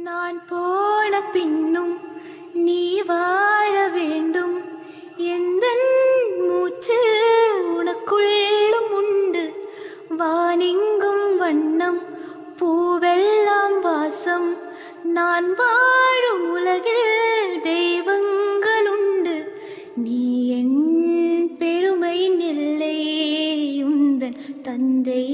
நான் போன பின்னும் நீ வாழ வேண்டும். எந்தன் மூச்சு உனக்குள்ளும் உண்டு. வானெங்கும் வண்ணம், பூவெல்லாம் வாசம். நான் வாழும் உலகில் தெய்வங்கள் உண்டு. நீ என் பெருமை நெல்லை, உந்தன் தந்தை